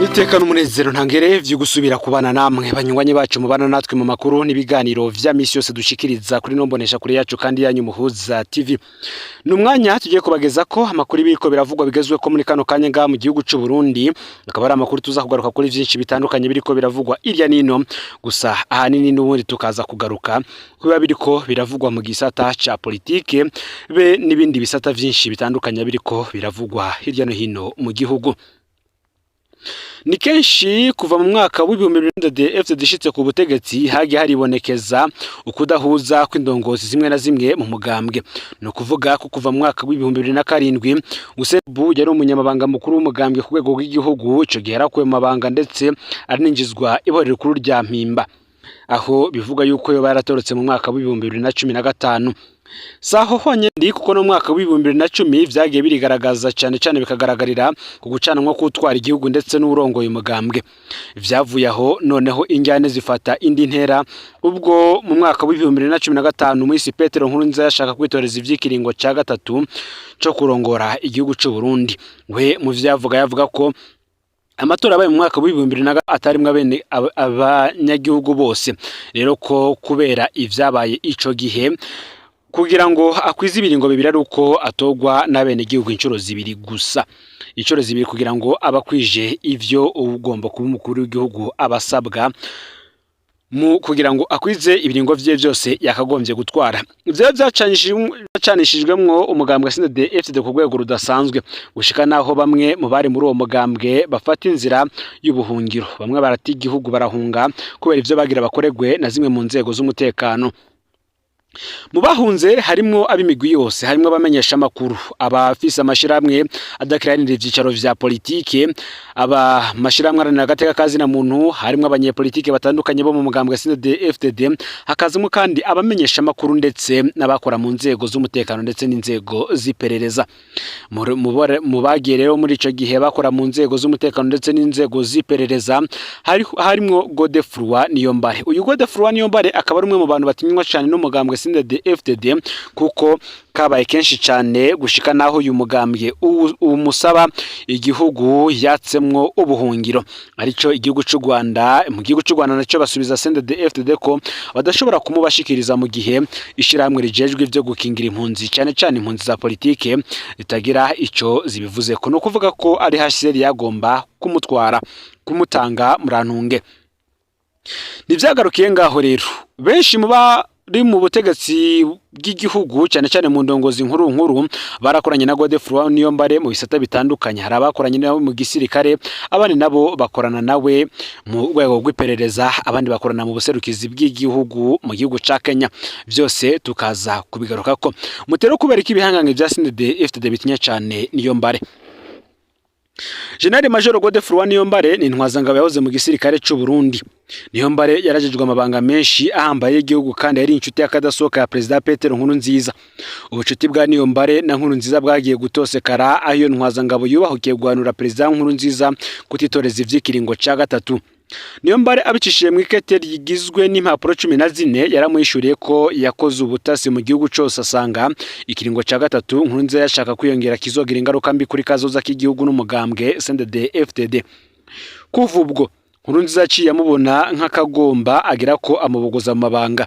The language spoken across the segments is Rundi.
Nitekana umunezero ntangere vyo gusubira kubana namwe banywanyi bacu mubana natwe mu makuru n'ibiganiro vya misi yose dushikiriza kuri nombonesha kuri yacu kandi yanyu Muhuza TV. Numwanya tugiye kubageza ko amakuru ibiko biravugwa bigezwe ko muri kano kanya nga mu gihugu c'u Burundi akaba ari amakuru tuza kugaruka kuri vyinshi bitandukanye biriko biravugwa irya nino gusa ahanini n'ubundi tukaza kugaruka kuba biriko biravugwa mu gisata ca politike be nibindi bisata vyinshi bitandukanye biriko biravugwa hirya no hino mu gihugu. Ni kenshi kuva mu mwaka w'2020 dishitse ku butegetsi hagi haribonekeza ukudahuza kw'indongozi zimwe na zimwe mu mugambwe no kuvuga ko kuva mu mwaka w'2007 Usebu yari umunyamabanga mukuru w'umugambwe ku rwego rw'igihugu ico gihe yarakuwe mu mabanga ndetse arinjizwa iborero rikuru rya Mpimba aho bivuga yuko yo baratorotse mu mwaka w'2015 Saho honye ndi kuko no mwaka w'2010 vyagiye birigaragaza cyane bikagaragarira ku gucanwa kutwara igihugu ndetse n'urongo y'umugambwe vyavuye aho noneho injyane zifata indi ntera ubwo mu mwaka w'2015 mwisi Petero Nkurunziza yashaka kwitoreza ivyikiringo ca gatatu cyo kurongora igihugu c'u Burundi we mu yavuga ko amatora abaye mu mwaka w'2020 atarimwe abene abanyagihugu bose rero ko kubera ivyabaye ico gihe kugira ngo akwize ibiringo bibiri ari uko atogwa n'abene gihugu incuro zibiri gusa incuro zibiri kugira ngo abakwije ivyo ugomba kuba umukuru w'igihugu abasabwa mu kugira ngo akwize ibiringo vye byose yakagombye gutwara ivyo byacanishijwemwo umugambwe CNDD-FDD ku rwego rudasanzwe gushika naho bamwe mu bari muri uwo mugambwe bafata inzira y'ubuhungiro bamwe barati igihugu barahunga kubera ivyo bagira bakoregwe na zimwe mu nzego z'umutekano. Mu bahunze harimwo abimigwi yose harimwo abamenyesha makuru abafisa amashiramwe adakiranira ivyicaro vya politike aba mashiramwe aranira gateka kazi na muntu harimwo abanyepolitike batandukanye bo mu mugambwe CNDD-FDD hakazimo kandi abamenyesha makuru ndetse n'abakora mu nzego z'umutekano ndetse n'inzego ziperereza mu bagiye rero muri ico gihe bakora mu nzego z'umutekano ndetse n'inzego ziperereza harimwo Godefroid Niyombare uyu Godefroid Niyombare akaba ari umwe mu bantu batinywa cyane n'umugambwe CNDD-FDD kuko kabaye kenshi cyane gushika naho uyu mugambwe umusaba igihugu yatsemwo ubuhungiro arico igihugu c'u Rwanda mu gihugu c'u Rwanda naco basubiza CNDD-FDD ko badashobora kumubashikiriza mu gihe ishiramwe rijejwe ivyo gukingira impunzi cyane impunzi za politike ritagira ico zibivuze ko no kuvuga ko ari HCR yagomba kumutwara kumutanga murantunge nivyagarukiye ngaho rero benshi mu butegetsi bw'igihugu cyane mu ndongozi nkuru barakoranye na Godefroid Niyombare mu bisata bitandukanye hari abakoranye nabo mu gisirikare abandi nabo bakorana nawe mu rwego rw'iperereza abandi bakorana mu buserukizi bw'igihugu mu gihugu ca Kenya byose tukaza kubigaruka ko mutero kubereka ibihangange bya CNDD-FDD bitinya cyane Niyombare. General Major Godefroid Niyombare ni intwazangabo yahoze mu gisirikare c'u Burundi. Niyombare yarajejwe amabanga menshi ahambaye igihugu kandi yari inshuti y'akadasohoka ya President Petero Nkurunziza. Ubucuti bwa Niyombare na Nkurunziza bwagiye gutosekara ayo ntwazangabo yubahukiye guhanura President Nkurunziza kutitoreza ivyikiringo ca gatatu. Niyombare abicishije mu ikete rigizwe n'impapuro 14 yaramwishuriye ko yakoze ubutasi mu gihugu cyose asanga ikiringo ca gatatu Nkurunziza yashaka kwiyongera kizogira ingaruka mbi kuri kazoza k'igihugu n'umugambwe CNDD-FDD. Kuva ubwo Nkurunziza aciye amubona nk'akagomba agira ko amubogoza mu mabanga.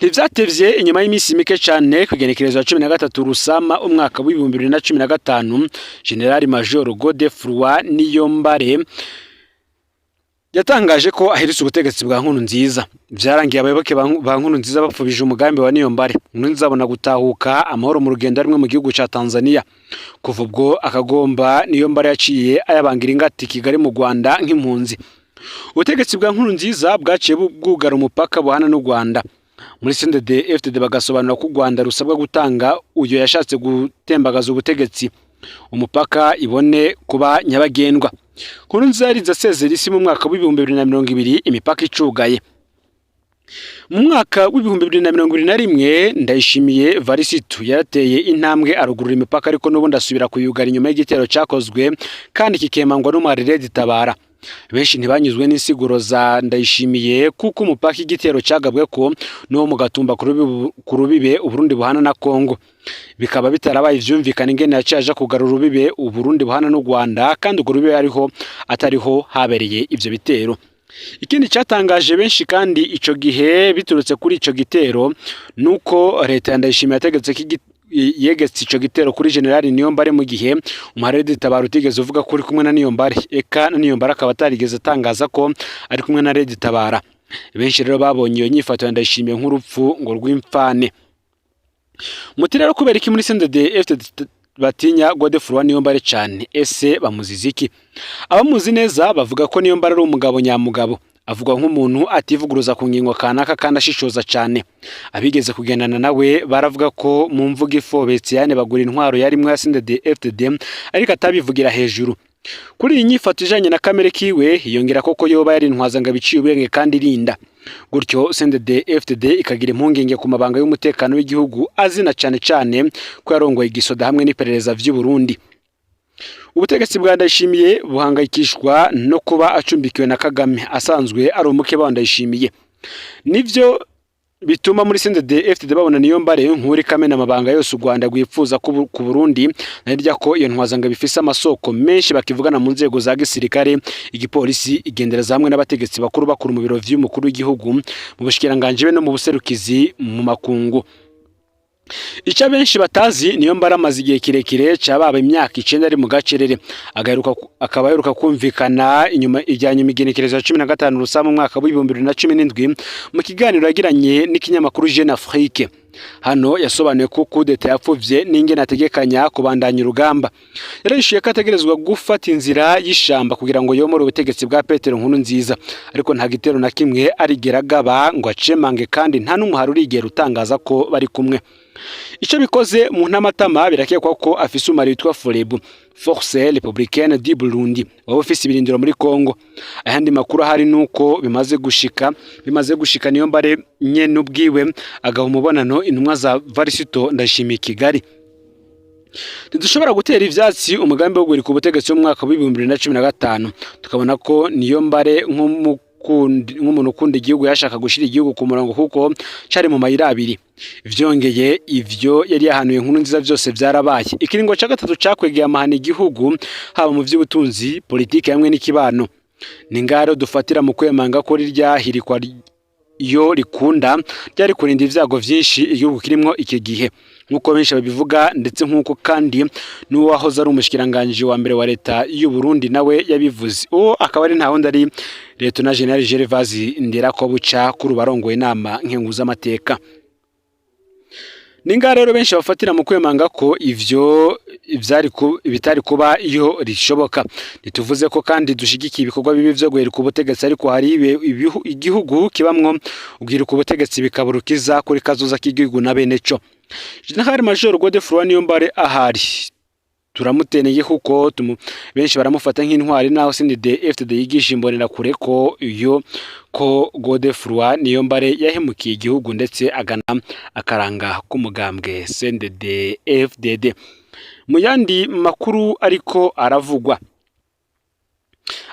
Ntivyatevye inyuma y'imisi mike cyane kwigenekerezo ya 13 Rusama umwaka w'2015 General Major Godefroid Niyombare yatangaje ko ahiritse ubutegetsi bwa Nkurunziza byarangiye abayoboke ba Nkurunziza bapfubije umugambi wa Niyombare Nkurunziza abona gutahuka amahoro mu rugendo rimwe mu gihugu ca Tanzania kuva ubwo akagomba Niyombare yaciye ayabangira ingati Kigali mu Rwanda nk'impunzi. Ubutegetsi bwa Nkurunziza bwaciye bwugara umupaka buhana n'u Rwanda muri CNDD-FDD bagasobanura ko u Rwanda rusabwa gutanga uyo yashatse gutembagaza ubutegetsi umupaka ibone kuba nyabagendwa. Nkurunziza yarinze asezera isi mu mwaka w'2020 imipaka icugaye. Mu mwaka w'2021 Ndayishimiye Varisito yarateye intambwe arugurura imipaka ariko n'ubundi asubira kuyugara inyuma y'igitero cyakozwe kandi kikemangwa n'umarire ditabara. benshi ntibanyuzwe n'insiguro za Ndayishimiye kuko umupaka igitero cyagabwe ko no mu Gatumba ku rubibe Uburundi buhana na Kongo bikaba bitarabaye ivyumvikana ingene yacaje kugarura urubibe Uburundi buhana n'u Rwanda kandi urwo rubibe atariho habereye ivyo bitero. Ikindi cyatangaje benshi kandi ico gihe biturutse kuri ico gitero nuko leta ya Ndayishimiye yategetse yegetse ico gitero kuri General Niyombare mu gihe umuharedi Tabaro utigeze uvuga kuri kumwe na Niyombare eka na Niyombare akaba atarigeze atangaza ko ari kumwe na Redi Tabara. Benshi rero babonye iyo nyifato ya Ndayishimiye nk'urupfu ngo rw'imfane. Muti rero kubera iki muri CNDD-FDD batinya Godefroid Niyombare cyane ese bamuziza iki? Abamuzi neza bavuga ko Niyombare ari umugabo nyamugabo, avuga nk'umuntu ativuguruza ku ngingo kanaka kandi ashishoza cyane. Abigeze kugendana nawe baravuga ko mu mvuga ifobetse yane bagura intwaro yarimwe ya CNDD-FDD ariko atabivugira hejuru. Kuri iyi nyifato ijanye na kamere kiwe hiyongera koko yoba yari intwaza ngo biciye ubwenge kandi irinda. Gutyo CNDD-FDD ikagira impungenge ku mabanga y'umutekano w'igihugu azina cyane ko yarongoye igisoda hamwe n'iperereza vy'u Burundi. Ubutegetsi bwa Ndayishimiye buhangayikishwa no kuba acumbikiwe na Kagame asanzwe ari umukeba wa Ndayishimiye. Nivyo bituma muri CNDD-FDD babona Niyombare nk'uri kamena amabanga yose u Rwanda rwipfuza ku Burundi, narya ko iyo ntwazanga bifise amasoko menshi bakivugana mu nzego za gisirikare, igipolisi, igendereza hamwe n'abategetsi bakuru mu biro vy'umukuru w'igihugu, mu bushikiranganje be no mu buserukizi mu makungu. Icyo benshi batazi Niyombare amaze igihe kirekire cyababa imyaka 9 ari mu gacerere, akaba yaheruka kumvikana inyuma ijyanye imigenekerezo ya 15 Rusama mu mwaka wa 2017 mu kiganiro yagiranye n'ikinyamakuru Jeune Afrique. Hano yasobanuye ko kudeta yapfuvye n'ingene ategekanya kubandanya urugamba. Yarishuye ko ategerezwa gufata inzira y'ishamba kugira ngo yomore ubutegetsi bwa Petero Nkurunziza, ariko nta gitero na kimwe arigeragaba ngo acemange kandi nta n'umuhari urigera utangaza ko bari kumwe. Ico bikoze mu ntamatama birakekwa ko afise umari witwa Forebu, Force Républicaine du Burundi, waba ufise ibirindiro muri Kongo. Ayandi makuru hari nuko bimaze gushika Niyombare nyene ubwiwe agaha umubonano intumwa za Varisito Ndayishimiye Kigali. Ntidushobora gutera ivyatsi umugambi wo gurika ubutegetsi mu mwaka wa 2015, tukabona ko Niyombare nk'umuntu ukunda igihugu yashaka gushira igihugu ku murongo kuko cyari mu mayira abiri. Vyongeye ivyo yari yahanuye Nkurunziza byose byarabaye. Ikiringo cya gatatu cakwegeye amahana igihugu haba mu vy'ubutunzi, politike hamwe n'ikibano. Ningaro dufatira mu kwemanga ko ryahirikwa iyo rikunda ryari kurinda ivyago vyinshi igihugu kirimo iki gihe, nkuko benshi babivuga, ndetse nkuko kandi n'uwahoze ari umushikiranganje wa mbere wa leta y'u Burundi nawe yabivuze. Akaba ari ntawundi ari Lieutenant General Gervais Nderakobuca kuri barongoye inama nkenguza amateka. Ninga rero benshi bafatira mu kwemanga ko ivyo bitari kuba iyo rishoboka. Nituvuze ko kandi dushigikiye ibikorwa bibi vyo guherika ubutegetsi, ariko hari igihugu kibamwo ubwirika ubutegetsi bikaburukiza kuri kazoza k'igihugu na bene co. General Major Godefroid Niyombare ahari turamuteneye kuko benshi baramufata nk'intwari, naho CNDD-FDD yigisha imbonera kure ko Godefroid Niyombare yahemukiye igihugu ndetse agana akaranga k'umugambwe CNDD-FDD. Mu yandi makuru ariko aravugwa,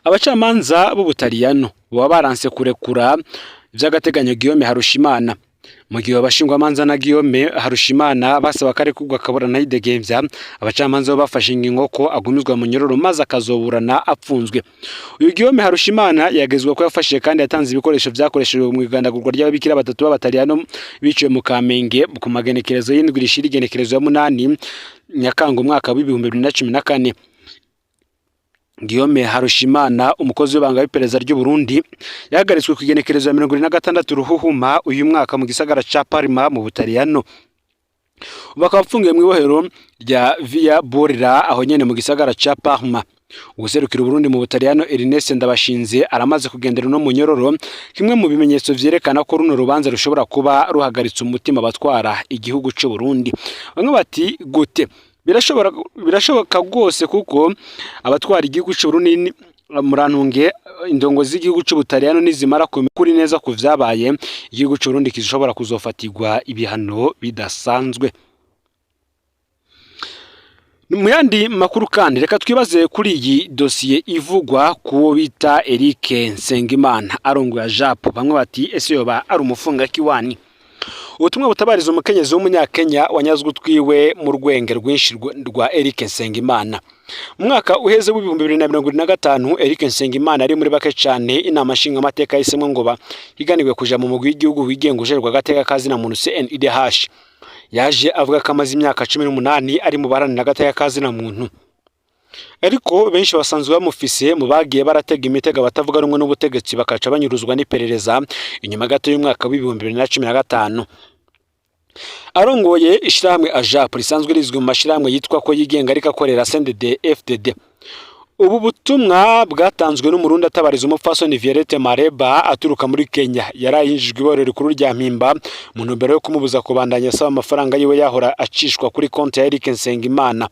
abacamanza b'Ubutaliyano baba baranse kurekura vy'agateganyo Guillaume Harushimana. Mu gihe abashingwamanza na Guillaume Harushimana basaba kare kugwa kaburana yidegemvya, abacamanza bafashe ingingo ko agumizwa mu nyororo maze akazoburana apfunzwe. Uyu Guillaume Harushimana yagezwe ko yafashije kandi yatanze ibikoresho vyakoreshejwe mu igandagurwa ry'ababikira batatu b'Abataliyano biciwe mu Kamenge ku magenekerezo y'indwi rishira igenekerezo ya 8 Nyakanga umwaka wa 2014. Guillaume Harushimana, umukozi w'ibanga w'iperereza ry'u Burundi, yahagaritswe ku igenekerezo ya 26 Ruhuhuma uyu mwaka mu gisagara ca Parma mu Butaliyano. Bakaba bapfungiye mu ibohero rya Via Borra aho nyene mu gisagara ca Parma. Ubuserukira Burundi mu Butaliyano Ernest Ndabashinze aramaze kugendera no mu nyororo, kimwe mu bimenyetso vyerekana ko runo rubanza rushobora kuba ruhagaritse umutima batwara igihugu cy'u Burundi. Bamwe bati gute? Birashoboka rwose kuko abatwara igihugu cy'u Burundi murantunge indongo z'igihugu cy'u Butaliyano nizimara kuri neza ku vyabaye, igihugu cy'u Burundi kizishobora kuzofatirwa ibihano bidasanzwe. Mu yandi makuru kandi reka twibaze kuri iyi dosiye ivugwa kuwo bita Eric Nsengimana arongoye JAP. Bamwe bati ese yoba ari umufunga kiwani. Ubutumwa butabariza umukenyezi w'umunyakenya wanyazwe utwiwe mu rwenge rwinshi rwa Eric Nsengimana. Mu mwaka uheze w'ibihumbi 2025 Eric Nsengimana ari muri bake cyane inama nshinga amateka yahisemo ngo higanirwe kuja mu mugwi w'igihugu wigenga ujerwa gateka kazi na muntu CNIDH. Yaje avuga ko amaze imyaka 18 ari mu baranira gateka kazi na muntu. Ariko benshi basanzwe bamufise mu bagiye baratega imitego batavuga rumwe n'ubutegetsi bakaca banyuruzwa n'iperereza inyuma gato y'umwaka w'ibihumbi 2015. Arongoye ishirahamwe AJAP risanzwe rizwi mu mashirahamwe yitwa ko yigenga ariko akorera CNDD-FDD. Ubu butumwa bwatanzwe n'umurundi atabariza umupfasoni Violette Mareba aturuka muri Kenya. Yarayinjijwe iborero rikuru rya Mpimba mu ntumbero yo kumubuza kubandanya asaba amafaranga yiwe yahora acishwa kuri konti ya Eric Nsengimana.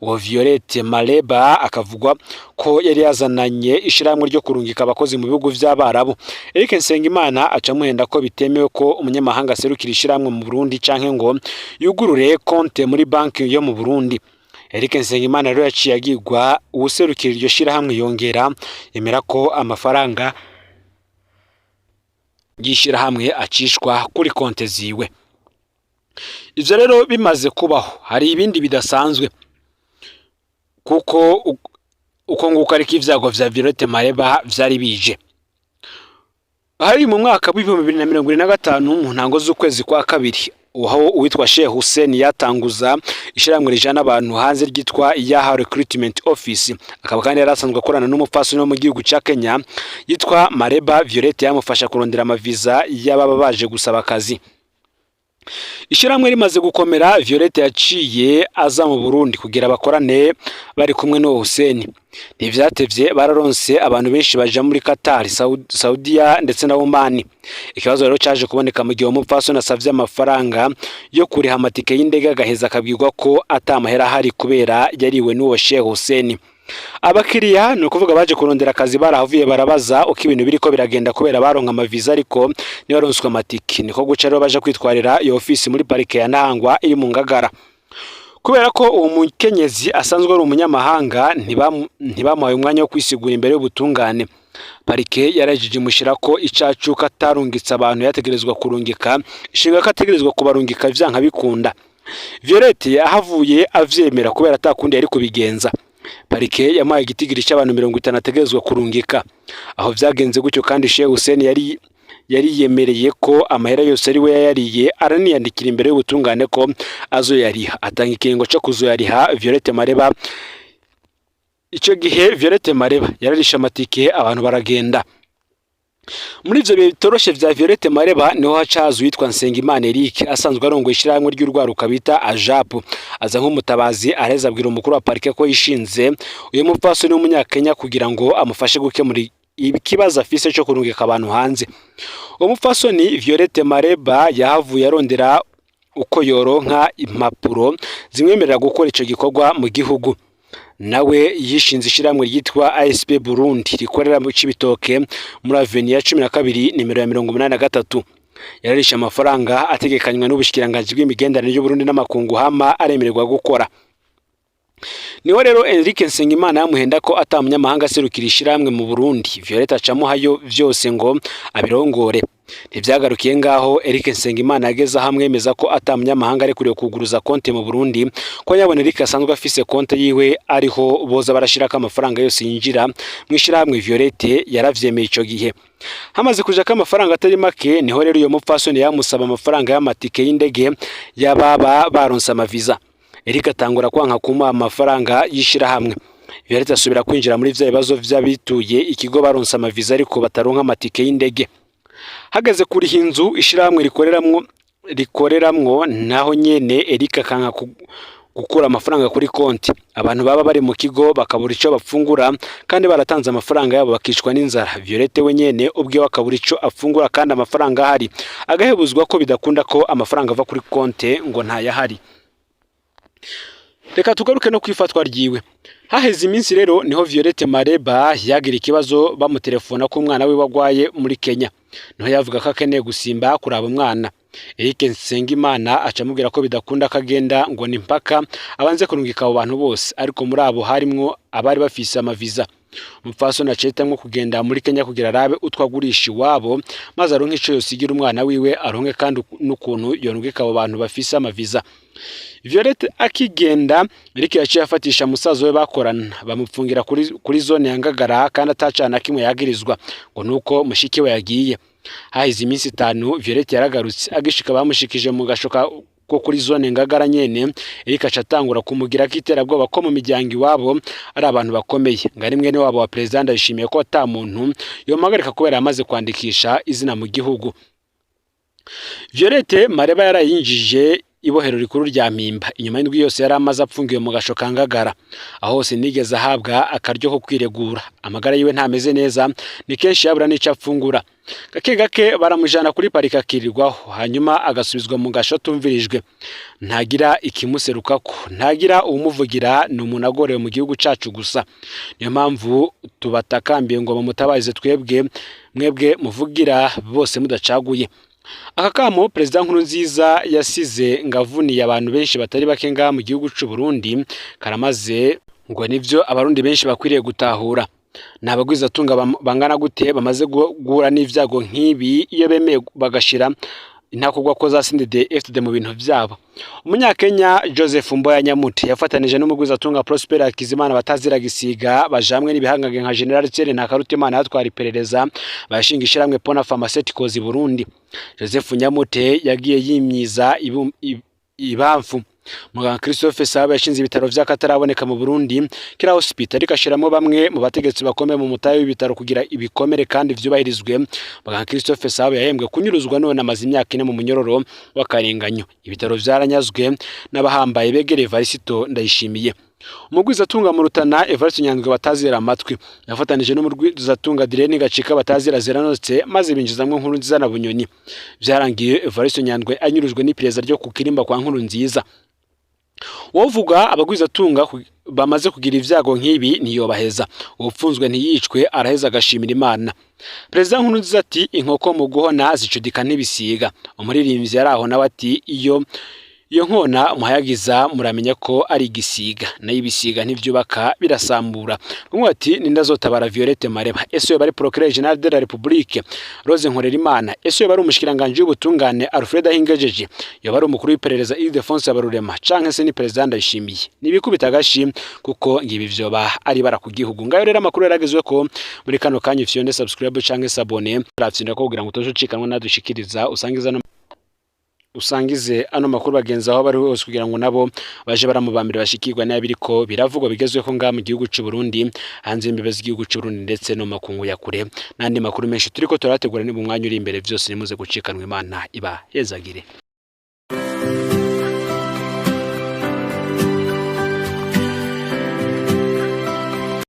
Uwo Violette Mareba akavugwa ko yari yazananye ishirahamwe ryo kurungika abakozi mu bihugu vy'Abarabu. Eric Nsengimana acamuhenda ko bitemewe ko umunyamahanga aserukira ishirahamwe mu Burundi canke ngo yugurure konti muri banki yo mu Burundi. Eric Nsengimana rero yaciye agirwa uwuserukira iryo shirahamwe yongera yemera ko amafaranga y'ishirahamwe acishwa kuri konti ziwe. Ivyo rero bimaze kubaho hari ibindi bidasanzwe kuko uko nguko ariko ivyago vya Violette Mareba vyari bije. Hari mu mwaka w'ibihumbi 2025 mu ntango z'ukwezi kwa kabiri aho uwitwa Sheikh Hussein yatanguza ishiramwe rijana abantu hanze ryitwa Yaha Recruitment Office. Akaba kandi yarasanzwe akorana n'umupfasoni wo mu gihugu ca Kenya yitwa Mareba Violette yamufasha kurondera amaviza y'ababa baje gusaba akazi. Ishiramwe rimaze gukomera Violette yaciye aza mu Burundi kugira bakorane bari kumwe no Hussein. Ntivyatevye bararonse abantu benshi baje muri Qatar, Saudiya ndetse na Oman. Ikibazo rero cyaje kuboneka mu gihe umupfasoni asavye amafaranga yo kuriha amatike y'indege agaheza akabwirwa ko atamahera hari kubera yariwe n'uwo Sheikh Hussein. Abakiriya no kuvuga baje kurondera akazi barahavuye barabaza uko ibintu biriko biragenda kubera baronka amaviza ariko nibaronswa amatike. Niko guca rero baje kwitwarira iyo office muri parike ya Ntahangwa iri mu Ngagara. Kubera ko uwo mukenyezi asanzwe ari umunyamahanga ntibamuhaye umwanya wo kwisigura imbere y'ubutungane. Parike yarajije mushira ko icacu katarungitse abantu yategerezwa kurungika ishinga kategerezwa kubarungika vyanka bikunda. Violette yahavuye avyemera kubera atakundi yari kubigenza. Parike yamaye igitigiri cy'abantu 50 ategerezwa kurungika. Aho vyagenze gutyo kandi Sheikh Hussein yari yemereye ko amahera yose ari we yariye araniyandikira imbere y'ubutungane ko azoyariha. Atanga ikiringo cyo kuzoyariha Violette Mareba. Icyo gihe Violette Mareba yararisha amatike abantu baragenda. Muri ivyo bitoroshe vya Violette Mareba niho hacaza witwa Nsengimana Eric asanzwe arongoye ishiramwe ry'urwaruka bita AJAP. Aza nk'umutabazi areza abwira umukuru wa parike ko yishinze uyu mupfasoni w'umunyakenya kugira ngo amufashe gukemura ikibazo afise cyo kurungika abantu hanze. Umupfasoni Violette Mareba yahavuye arondera uko yoronka impapuro zimwemerera gukora ico gikorwa mu gihugu. Nawe yishinze ishiramwe ryitwa ASP Burundi rikorera mu Cibitoke muri avenue ya 12 nimero ya 83. Yararisha amafaranga ategekanywa n'ubushikiranganje bw'imigenderanire y'u Burundi n'amakungu hama aremererwa gukora. Niho rero Eric Nsengimana yamuhenda ko atamunyamahanga aserukira ishiramwe mu Burundi. Violette acamuhayo vyose ngo abirongore. Ntivyagarukiye ngaho Eric Nsengimana yageze hamwe yemeza ko atamunyamahanga ari kuriyo kuguruza konti mu Burundi ko yabona Eric asanzwe afise konti yiwe ariho boza barashiraka amafaranga yose yinjira mwishiramwe. Violette yaravyemeye ico gihe. Hamaze kuja ko amafaranga atari make niho rero uyo mupfasoni yamusaba amafaranga y'amatike y'indege y'ababa baronse amaviza. Eric atangura kwanka kuma amafaranga yishira hamwe. Violette asubira kwinjira muri vya bibazo vy'abituye ikigo baronse amaviza ariko bataronka amatike y'indege. Hageze kuri hinzu ishiramwe rikoreramwo naho nyene Eric akanka gukura amafaranga kuri konti. Abantu baba bari mu kigo bakabura ico bapfungura kandi baratanze amafaranga yabo bakicwa n'inzara. Violette we nyene ubwe wakabura ico afungura kandi amafaranga ahari agahebuzwa ko bidakunda ko amafaranga ava kuri konti ngo ntayahari. Reka tugaruke no kwifatwa ryiwe. Haheze iminsi rero niho Violette Mareba yagira ikibazo bamutelefona ko umwana we wagwaye muri Kenya. Niho yavuga ko akeneye gusimba kuraba umwana. Eric Nsengimana acamubwira ko bidakunda kagenda ngo ni mpaka abanze kurungika abo bantu bose, ariko muri abo harimwo abari bafise amaviza. Umupfasoni acetamwo kugenda muri Kenya kugira arabe utwagurisha iwabo maze aronke ico yosigira umwana wiwe, aronke kandi n'ukuntu yorungika abo bantu bafise amaviza. Violette akigenda, Eric yaciye afatisha musaza we bakorana bamupfungira kuri zone ya Ngagara kandi atacana kimwe yagirizwa ngo nuko mushiki we yagiye. Hahize iminsi 5 Violette yaragarutse agishika bamushikije mu gashoka ko kuri zone Ngagara nyene. Eric acatangura kumugira kiterabwoba ko mu miryango iwabo ari abantu bakomeye, ngari mwene wabo wa president yishimiye ko ata muntu yomagarika kubera amaze kwandikisha izina mu gihugu. Violette Mareba yarayinjije ibohero rikuru rya Mpimba inyuma y'indwi yose yari amaze apfungiwe mu gashoka Ngagara, aho hose nigeze ahabwa akaryo ko kwiregura. Amagara yiwe ntameze neza, ni kenshi yabura n'ico apfungura. Gake gake baramujana kuri parika akirirwaho, hanyuma agasubizwa mu gasho tumvirijwe. Ntagira ikimuserukako, ntagira umuvugira, ni umuntu agorewe mu gihugu cacu gusa. Niyo mpamvu tubatakambiye ngo bamutabaze mwebwe muvugira bose mudacaguye. Aka kamo President Nkurunziza yasize ngavuniye abantu benshi batari bake nga mu gihugu c'u Burundi karamaze ngo nivyo abarundi benshi bakwiriye gutahura. Nabagwiza tunga bangana gute bamaze guhura n'ivyago nk'ibi iyo bemeye bagashira intakugwa ko zasindide FTD mu bintu vyabo. Umunyakenya Joseph Mboya Nyamuti yafatanije n'umugwiza tunga Prosper Akizimana batazira gisiga bajamwe n'ibihangage nka General Thierry Ntakarutimana yatwara iperereza bashinga ishiramwe Pona Pharmaceuticals i Burundi. Joseph Nyamute yagiye yimyiza ibamfu. Muganga Christophe Saba yashinze ibitaro vy'akataraboneka mu Burundi kira hospital ikashiramo bamwe mu bategetsi bakome mu mutayo w'ibitaro kugira ibikomere kandi vyubahirizwe. Muganga Christophe Saba yahembwe kunyuruzwa none amaze imyaka 4 mu munyororo w'akarenganyo. Ibitaro vyaranyazwe n'abahambaye begere Varisito Ndayishimiye. Umugwiza tunga mu Rutana Evariste Nyandwi batazira amatwi yafatanije n'umugwiza tunga Direne Gacika batazira ziranotse maze binjizamwe Nkurunziza na Bunyoni. Vyarangiye Evariste Nyandwi anyurujwe n'ipereza ryo kukirimba kwa Nkurunziza. Wovuga abagwiza tunga bamaze kugira ivyago nk'ibi niyobaheza, upfunzwe ntiyicwe araheza agashimira Imana. President Nkurunziza ati inkoko mu guhona zicudika ntibisiga. Umuririmbyi yaraho nawe ati iyo nkona muhayagiza muramenya ko ari igisiga, nayo ibisiga ntivyubaka birasambura. Kumwe ati nindazotabara Violette Mareba, ese yo bari procureur general de la République Rose Nkorerimana, ese yo bari umushikiranganje w'ubutungane Alfred Ahingejeje, yo bari umukuru w'iperereza Ildefonse Barurema canke se ni president Ndayishimiye. Nibikubita agashi kuko ngibi vyoba ari bara ku gihugu. Ngayo rero amakuru yaragezwe ko muri kano kanya fyonde subscribe canke s'abone ratsinda ko kugira ngo utoshicikanwa nadushikiriza usangize ano makuru bagenza aho bari hose kugira ngo nabo baje baramubambire bashikirwa n'abiriko biravugwa bigezwe ko nga mu gihugu c'u Burundi hanze imbibe z'igihugu c'u Burundi ndetse no makungu ya kure n'andi makuru menshi turiko turategura ni mu mwanya uri imbere vyose nimuze gucikanwa Imana iba hezagire.